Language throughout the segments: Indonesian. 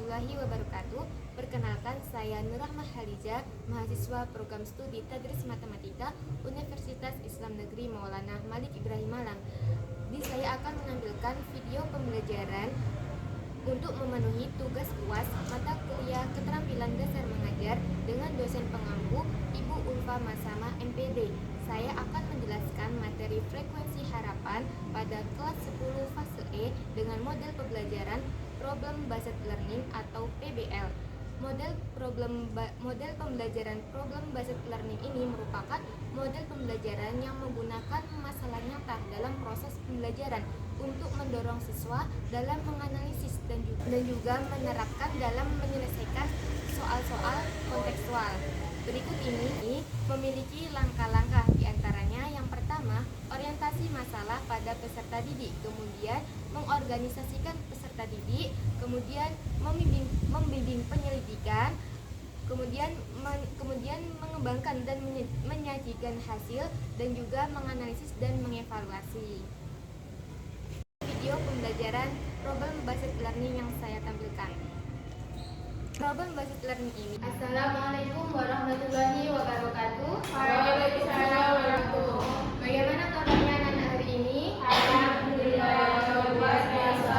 warahmatullahi wabarakatuh. Perkenalkan, saya Nurrahmah Haliza, mahasiswa program studi Tadris Matematika Universitas Islam Negeri Maulana Malik Ibrahim Malang. Saya akan menampilkan video pembelajaran untuk memenuhi tugas UAS mata kuliah Keterampilan Dasar Mengajar dengan dosen pengampu Ibu Ulfa Masama MPD. Saya akan menjelaskan materi frekuensi harapan pada kelas 10 fase E dengan model pembelajaran Problem Based Learning atau PBL. Model pembelajaran Problem Based Learning ini merupakan model pembelajaran yang menggunakan masalah nyata dalam proses pembelajaran untuk mendorong siswa dalam menganalisis dan juga menerapkan dalam menyelesaikan soal-soal kontekstual. Berikut ini memiliki langkah-langkah, diantaranya yang pertama, orientasi masalah pada peserta didik, kemudian mengorganisasikan peserta didik, kemudian membimbing penyelidikan, kemudian mengembangkan dan menyajikan hasil, dan juga menganalisis dan mengevaluasi. Video pembelajaran Problem Based Learning yang saya tampilkan. Problem Based Learning ini. Assalamualaikum warahmatullahi wabarakatuh. Waalaikumsalam warahmatullahi wabarakatuh. Bagaimana kabarnya anak-anak hari ini? Alhamdulillah, luar biasa.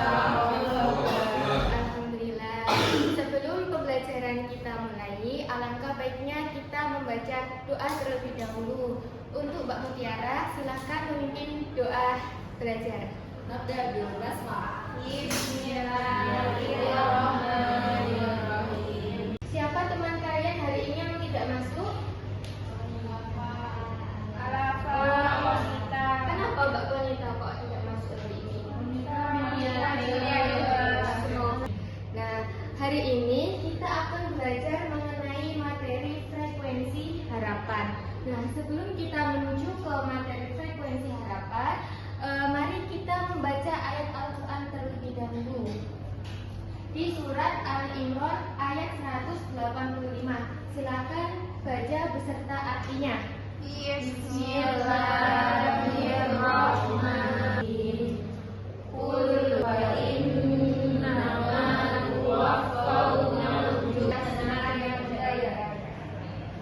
Alhamdulillah. Sebelum pembelajaran kita mulai, alangkah baiknya kita membaca doa terlebih dahulu. Untuk Mbak Mutiara, silakan memimpin doa belajar. Nabda bil basmalah. Bismillahirrahmanirrahim. Siapa teman kalian hari ini yang tidak masuk? Kenapa Mbak Konita kok tidak masuk hari ini? Nah, hari ini kita akan belajar mengenai materi frekuensi harapan. Nah, sebelum kita menuju ke materi frekuensi harapan, mari kita membaca ayat Al-Quran terlebih dahulu. Di surat Al-Imran ayat 185. Silakan baca beserta artinya. Bismillahirrahmanirrahim. Qul wa innama tuwaffawna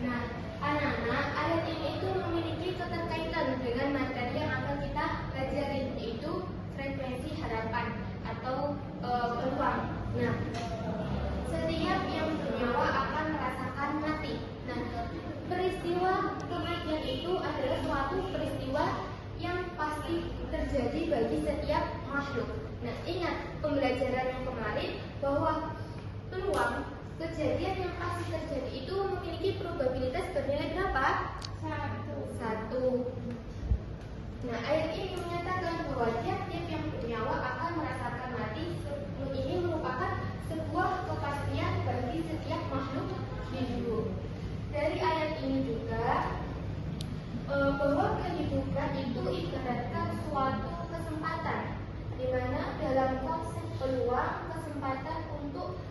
Nah, anak-anak, ayat ini itu memiliki keterkaitan dengan materi yang akan kita pelajari, yaitu frekuensi harapan atau peluang. Nah, setiap yang bernyawa akan merasakan mati. Nah, peristiwa kematian itu adalah suatu peristiwa yang pasti terjadi bagi setiap makhluk. Nah, ingat pembelajaran yang kemarin bahwa peluang kejadian yang pasti terjadi itu memiliki probabilitas bernilai berapa? 1. Nah, ayat ini menyatakan bahwa tiap-tiap yang bernyawa akan merasakan mati. Ini merupakan sebuah kepastian bagi setiap makhluk hidup. Dari ayat ini juga bahwa kehidupan itu ibaratkan suatu kesempatan, di mana dalam konsep peluang kesempatan untuk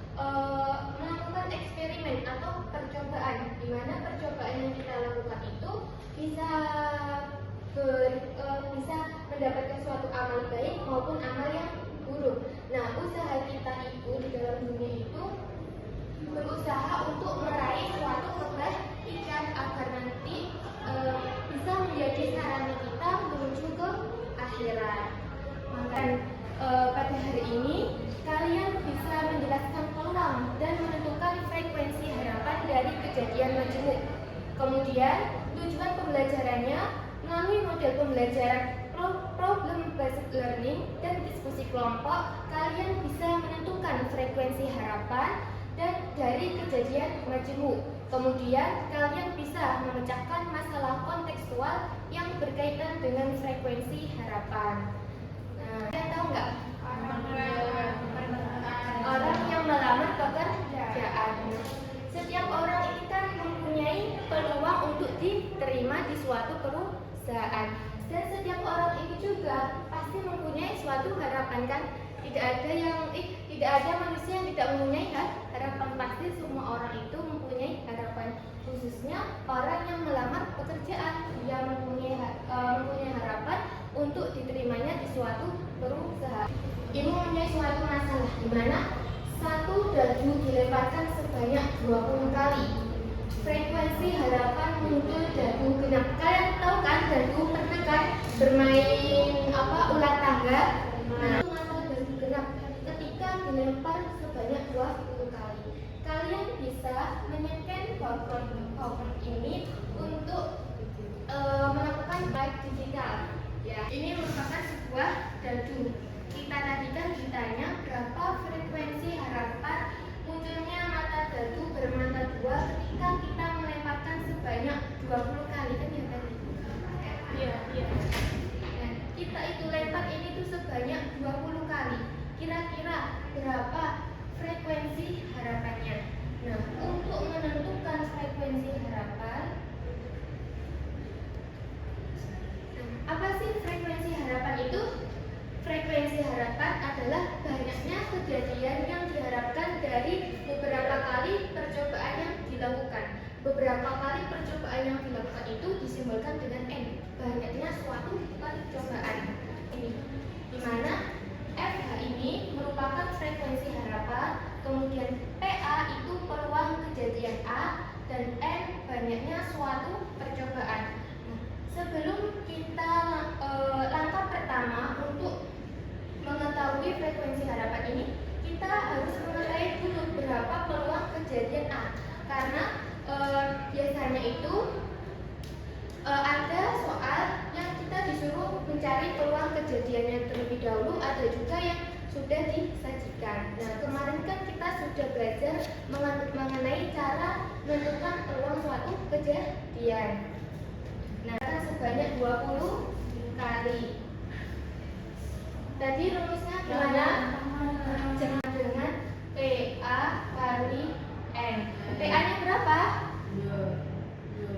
melakukan eksperimen atau percobaan, di mana percobaan yang kita lakukan itu bisa mendapatkan suatu amal baik maupun amal yang buruk. Nah, usaha kita itu di dalam dunia itu berusaha untuk meraih suatu kebaikan agar nanti bisa menjadi sarana kita menuju ke akhirat. Maka pada hari ini kalian bisa menjelaskan peluang dan menentukan frekuensi harapan dari kejadian majemuk. Kemudian tujuan pembelajarannya melalui model pembelajaran Problem Based Learning dan diskusi kelompok, kalian bisa menentukan frekuensi harapan dan dari kejadian majemuk. Kemudian kalian bisa memecahkan masalah kontekstual yang berkaitan dengan frekuensi harapan. Nah, kalian tahu nggak? Orang yang melamar pekerjaan. Setiap orang ini kan mempunyai peluang untuk diterima di suatu perusahaan. Dan setiap orang ini juga pasti mempunyai suatu harapan, kan? Tidak ada manusia yang tidak mempunyai harapan. Pasti semua orang itu mempunyai harapan. Khususnya orang yang melamar pekerjaan, dia mempunyai harapan untuk diterimanya di suatu perusahaan. Ini mempunyai suatu masalah di mana satu dari dadu dilemparkan sebanyak 20 kali. Frekuensi harapan muncul dadu genap. Kalian tahu kan dadu pernah kan bermain ular tangga? Nah, itu masalah dadu genap ketika dilempar sebanyak 20 kali. Kalian bisa menyekan PowerPoint ini untuk melakukan slide digital. Ya, ini merupakan sebuah dadu. Kita tadi kan ditanya berapa frekuensi harapan munculnya mata dadu bermata dua ketika kita melemparkan sebanyak 20 kali kan ya tadi? Iya. Nah, kita itu lempar ini tuh sebanyak 20 kali. Kira-kira berapa frekuensi harapannya? Nah, untuk menentukan frekuensi harapan, apa sih frekuensi harapan itu? Frekuensi harapan adalah banyaknya kejadian yang diharapkan dari beberapa kali percobaan yang dilakukan. Beberapa kali percobaan yang dilakukan itu disimbolkan dengan N, banyaknya suatu percobaan. Ini, di mana FH ini merupakan frekuensi harapan, kemudian PA itu peluang kejadian A, dan N banyaknya suatu percobaan. Nah, sebelum kita langkah pertama untuk mengetahui frekuensi harapan ini, kita harus mengetahui dulu berapa peluang kejadian A, karena biasanya itu ada soal yang kita disuruh mencari peluang kejadiannya terlebih dahulu, ada juga yang sudah disajikan. Nah, kemarin kan kita sudah belajar mengenai cara menentukan peluang suatu kejadian. Nah, sebanyak 20 kali. Tadi rumusnya gimana? Dengan PA kali N. PA-nya berapa?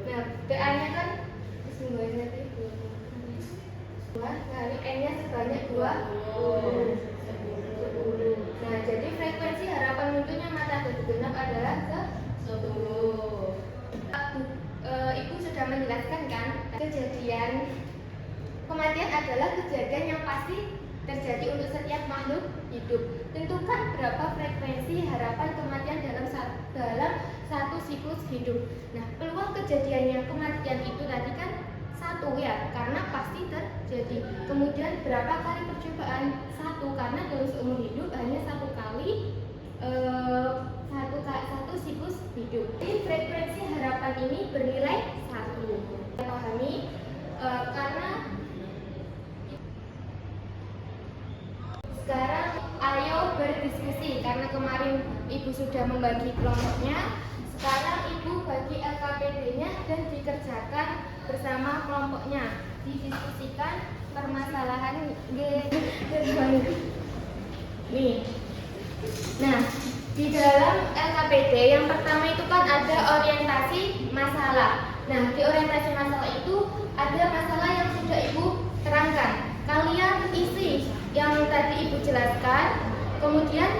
Nah, PA-nya kan 2 kali N-nya sebanyak 20. Nah, jadi frekuensi harapan munculnya mata dadu genap adalah 10. Ibu sudah menjelaskan kan, kejadian kematian adalah kejadian yang pasti terjadi untuk setiap makhluk hidup. Tentukan berapa frekuensi harapan kematian dalam satu siklus hidup. Nah, peluang kejadiannya kematian itu tadi kan 1 ya, karena pasti terjadi. Kemudian berapa kali percobaan? 1, karena dalam seumur hidup hanya 1 kali satu siklus hidup. Jadi frekuensi harapan ini bernilai 1. Pahami? Karena sekarang ayo berdiskusi, karena kemarin ibu sudah membagi kelompoknya. Sekarang ibu bagi LKPD-nya dan dikerjakan bersama kelompoknya. Didiskusikan permasalahan nih. Nah, di dalam LKPD yang pertama itu kan ada orientasi masalah. Nah, di orientasi masalah itu ada masalah yang sudah ibu terangkan. Kalian isi yang tadi ibu jelaskan, kemudian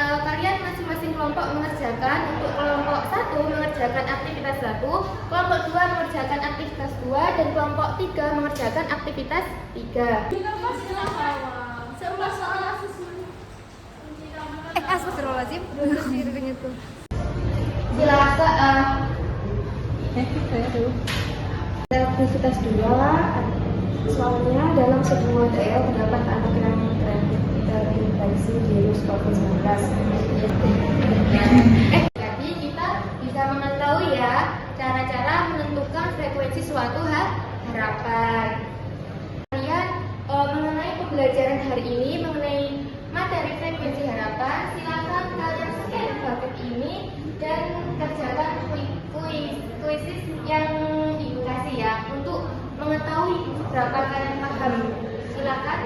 kalian masing-masing kelompok mengerjakan. Untuk kelompok 1 mengerjakan aktivitas 1, kelompok 2 mengerjakan aktivitas 2, dan kelompok 3 mengerjakan aktivitas 3. Astagfirullahaladzim. Silakan. Aktivitas 2, soalnya dalam sebuah model terdapat anak yang terinfeksi virus COVID-19. Jadi kita bisa mengetahui ya cara-cara menentukan frekuensi suatu harapan. Kalian mengenai pembelajaran hari ini mengenai materi frekuensi harapan, silakan kalian scan bucket ini dan kerjakan kuis yang ibu kasih ya, untuk mengetahui berapa kalian paham. Silakan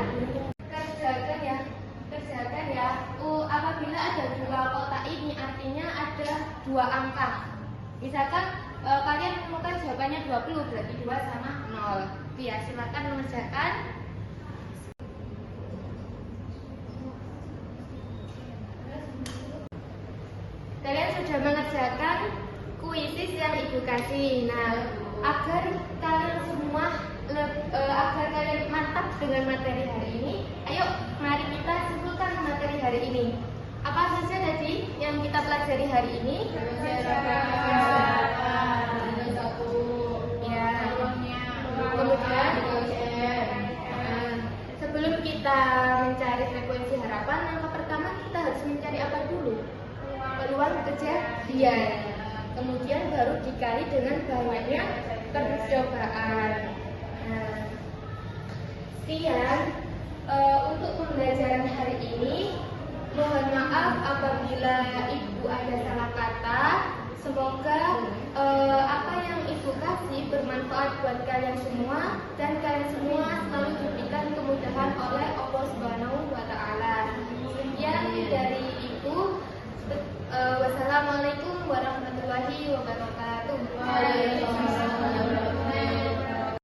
kerjakan ya. Apabila ada 2 kotak ini artinya ada 2 angka. Misalkan kalian menemukan jawabannya 20, berarti 2 sama 0. Ya, silakan mengerjakan. Kalian sudah mengerjakan kuis yang ibu kasih. Nah, agar kalian semua agar kalian mantap dengan materi hari ini, ayo mari kita simpulkan materi hari ini. Apa saja tadi yang kita pelajari hari ini? Ya. Kemudian sebelum kita mencari frekuensi harapan, langkah pertama kita harus mencari apa dulu? Peluang kejadian. Kemudian baru dikali dengan banyaknya percobaan. Nah, sekian untuk pembelajaran hari ini. Mohon maaf apabila Ibu ada salah kata. Semoga apa yang Ibu kasih bermanfaat buat kalian semua dan kalian semua